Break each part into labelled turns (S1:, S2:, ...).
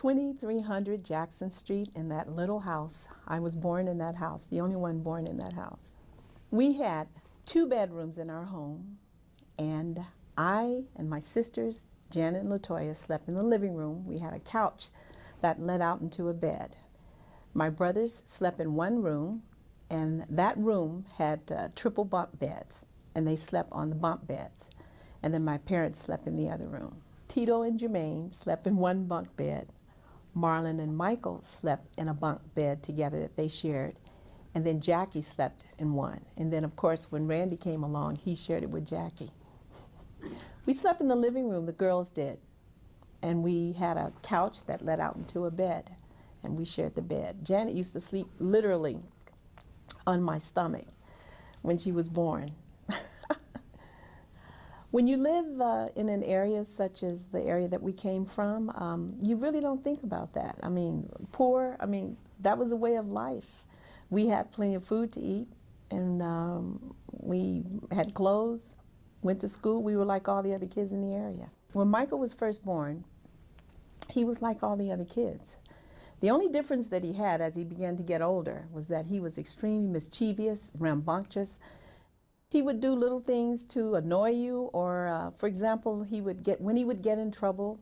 S1: 2300 Jackson Street in that little house. I was born in that house, the only one born in that house. We had 2 bedrooms in our home, and I and my sisters, Janet and LaToya, slept in the living room. We had a couch that led out into a bed. My brothers slept in one room, and that room had triple bunk beds, and they slept on the bunk beds. And then my parents slept in the other room. Tito and Jermaine slept in one bunk bed. Marlon and Michael slept in a bunk bed together that they shared. And then Jackie slept in one. And then, of course, when Randy came along, he shared it with Jackie. We slept in the living room, the girls did. And we had a couch that led out into a bed, and we shared the bed. Janet used to sleep literally on my stomach when she was born. When you live in an area such as the area that we came from, you really don't think about that. I mean, poor, that was a way of life. We had plenty of food to eat, and we had clothes, went to school. We were like all the other kids in the area. When Michael was first born, he was like all the other kids. The only difference that he had as he began to get older was that he was extremely mischievous, rambunctious. He would do little things to annoy you, or for example, when he would get in trouble,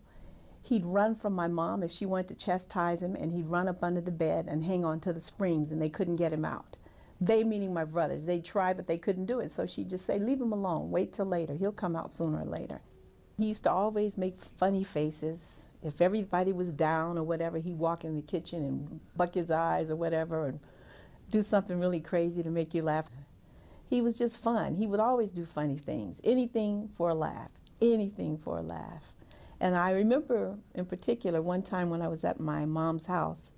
S1: he'd run from my mom if she wanted to chastise him, and he'd run up under the bed and hang on to the springs, and they couldn't get him out. They, meaning my brothers, they tried, but they couldn't do it. So she'd just say, leave him alone, wait till later. He'll come out sooner or later. He used to always make funny faces. If everybody was down or whatever, he'd walk in the kitchen and buck his eyes or whatever, and do something really crazy to make you laugh. He was just fun. He would always do funny things, anything for a laugh, anything for a laugh. And I remember in particular one time when I was at my mom's house,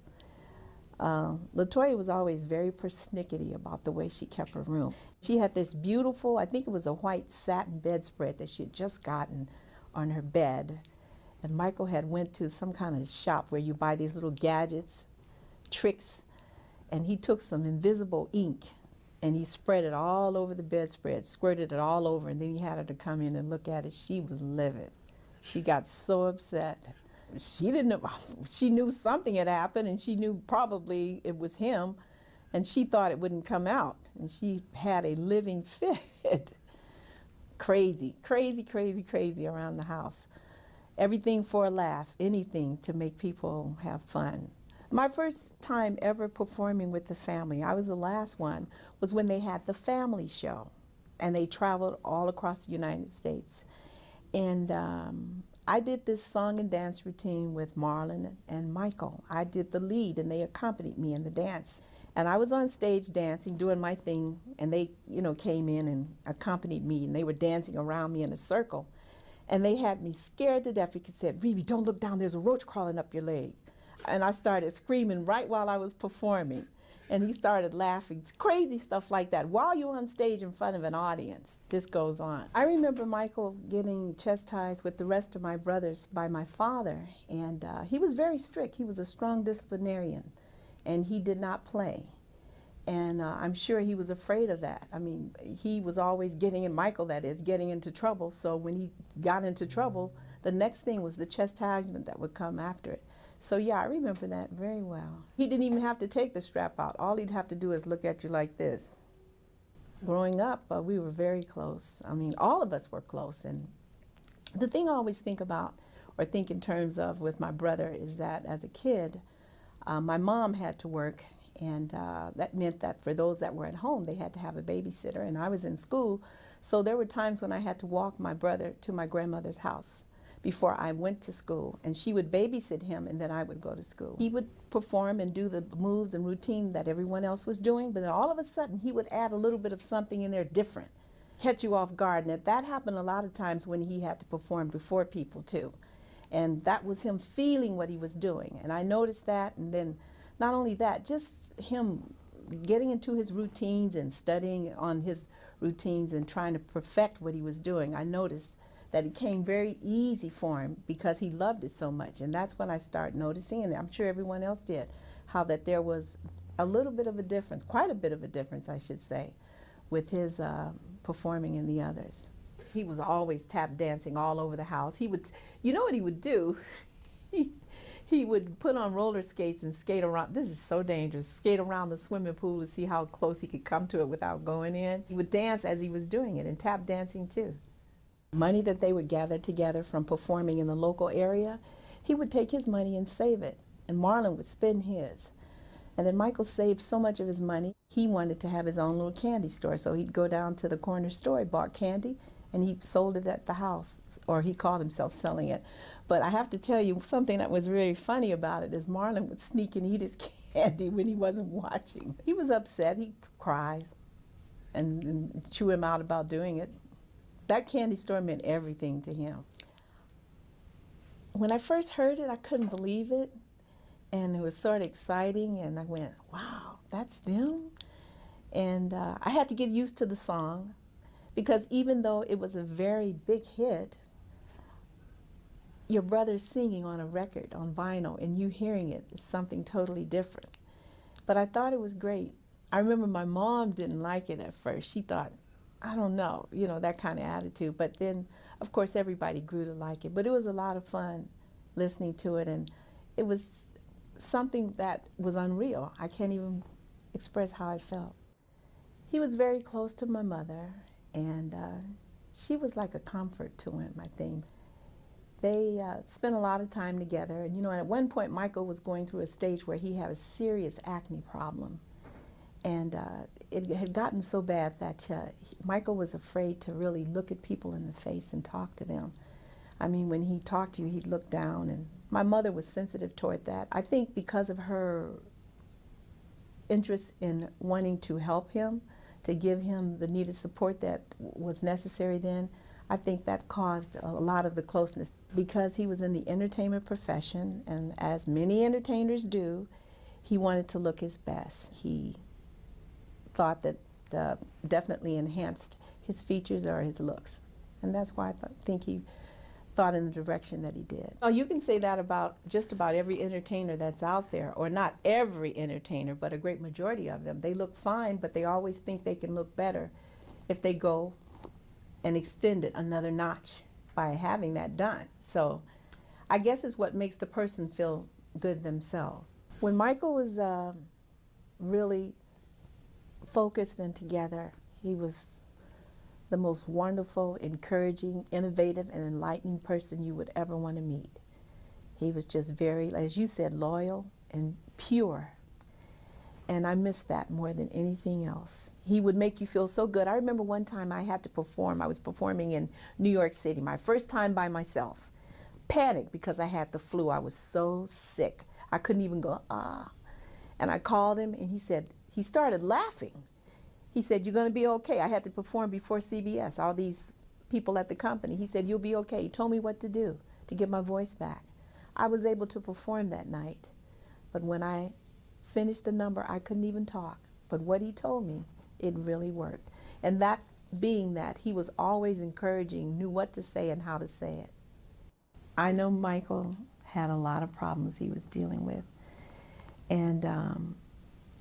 S1: LaToya was always very persnickety about the way she kept her room. She had this beautiful, I think it was a white satin bedspread that she had just gotten on her bed. And Michael had went to some kind of shop where you buy these little gadgets, tricks, and he took some invisible ink and he spread it all over the bedspread, squirted it all over, and then he had her to come in and look at it. She was livid. She got so upset. She didn't know, she knew something had happened, and she knew probably it was him, and she thought it wouldn't come out, and she had a living fit. Crazy, crazy, crazy, crazy around the house. Everything for a laugh, anything to make people have fun. My first time ever performing with the family, I was the last one, was when they had the family show, and they traveled all across the United States. And I did this song and dance routine with Marlon and Michael. I did the lead, and they accompanied me in the dance. And I was on stage dancing, doing my thing, and they, came in and accompanied me, and they were dancing around me in a circle. And they had me scared to death because they said, Rebbbie, don't look down, there's a roach crawling up your leg. And I started screaming right while I was performing. And he started laughing, crazy stuff like that. While you're on stage in front of an audience, this goes on. I remember Michael getting chastised with the rest of my brothers by my father. And he was very strict. He was a strong disciplinarian. And he did not play. And I'm sure he was afraid of that. I mean, he was always getting into trouble. So when he got into trouble, the next thing was the chastisement that would come after it. So yeah, I remember that very well. He didn't even have to take the strap out. All he'd have to do is look at you like this. Growing up, we were very close. I mean, all of us were close. And the thing I always think about, or think in terms of with my brother, is that as a kid, my mom had to work. And that meant that for those that were at home, they had to have a babysitter. And I was in school, so there were times when I had to walk my brother to my grandmother's house before I went to school. And she would babysit him, and then I would go to school. He would perform and do the moves and routine that everyone else was doing, but then all of a sudden he would add a little bit of something in there different, catch you off guard. And that happened a lot of times when he had to perform before people too. And that was him feeling what he was doing. And I noticed that, and then not only that, just him getting into his routines and studying on his routines and trying to perfect what he was doing. I noticed that it came very easy for him because he loved it so much. And that's when I started noticing, and I'm sure everyone else did, how that there was a little bit of a difference, quite a bit of a difference, I should say, with his performing in the others. He was always tap dancing all over the house. He would, you know what he would do? He He would put on roller skates and skate around. This is so dangerous. Skate around the swimming pool to see how close he could come to it without going in. He would dance as he was doing it, and tap dancing too. Money that they would gather together from performing in the local area, he would take his money and save it, and Marlon would spend his. And then Michael saved so much of his money, he wanted to have his own little candy store. So he'd go down to the corner store, he bought candy, and he sold it at the house, or he called himself selling it. But I have to tell you, something that was really funny about it is Marlon would sneak and eat his candy when he wasn't watching. He was upset, he'd cry and chew him out about doing it. That candy store meant everything to him. When I first heard it, I couldn't believe it. And it was sort of exciting, and I went, wow, that's them? And I had to get used to the song, because even though it was a very big hit, your brother's singing on a record, on vinyl, and you hearing it is something totally different. But I thought it was great. I remember my mom didn't like it at first. She thought, I don't know, you know, that kind of attitude. But then, of course, everybody grew to like it. But it was a lot of fun listening to it, and it was something that was unreal. I can't even express how I felt. He was very close to my mother, and she was like a comfort to him, I think. They spent a lot of time together, and you know, at one point Michael was going through a stage where he had a serious acne problem, and it had gotten so bad that Michael was afraid to really look at people in the face and talk to them. I mean, when he talked to you, he'd look down, and my mother was sensitive toward that. I think because of her interest in wanting to help him, to give him the needed support that was necessary then, I think that caused a lot of the closeness. Because he was in the entertainment profession, and as many entertainers do, he wanted to look his best. He thought that definitely enhanced his features or his looks. And that's why I think he thought in the direction that he did. Oh, you can say that about just about every entertainer that's out there, or not every entertainer, but a great majority of them. They look fine, but they always think they can look better if they go and extend it another notch by having that done. So I guess it's what makes the person feel good themselves. When Michael was really focused and together, he was the most wonderful, encouraging, innovative, and enlightening person you would ever want to meet. He was just very, as you said, loyal and pure. And I miss that more than anything else. He would make you feel so good. I remember one time I had to perform. I was performing in New York City, my first time by myself. Panicked because I had the flu. I was so sick. I couldn't even go, ah. And I called him, and he started laughing. He said, you're going to be okay. I had to perform before CBS, all these people at the company. He said, you'll be okay. He told me what to do to get my voice back. I was able to perform that night. But when I finished the number, I couldn't even talk. But what he told me, it really worked. And that being that, he was always encouraging, knew what to say and how to say it. I know Michael had a lot of problems he was dealing with. And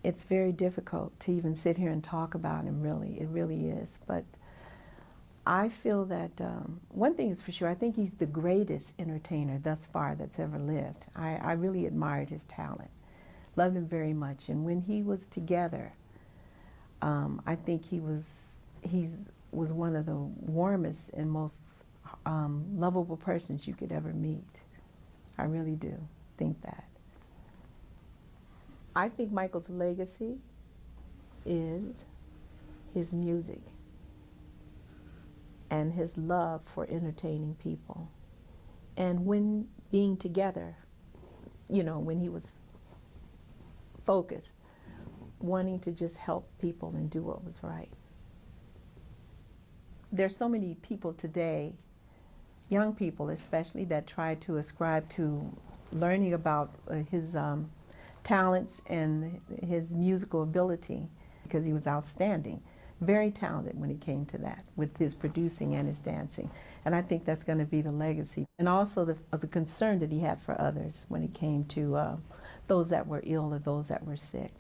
S1: it's very difficult to even sit here and talk about him, really. It really is. But I feel that one thing is for sure, I think he's the greatest entertainer thus far that's ever lived. I really admired his talent, loved him very much. And when he was together, I think he was one of the warmest and most lovable persons you could ever meet. I really do think that. I think Michael's legacy is his music and his love for entertaining people. And when being together, you know, when he was focused, wanting to just help people and do what was right. There's so many people today, young people especially, that try to ascribe to learning about his talents and his musical ability, because he was outstanding, very talented when it came to that, with his producing and his dancing. And I think that's going to be the legacy. And also the concern that he had for others when it came to those that were ill or those that were sick.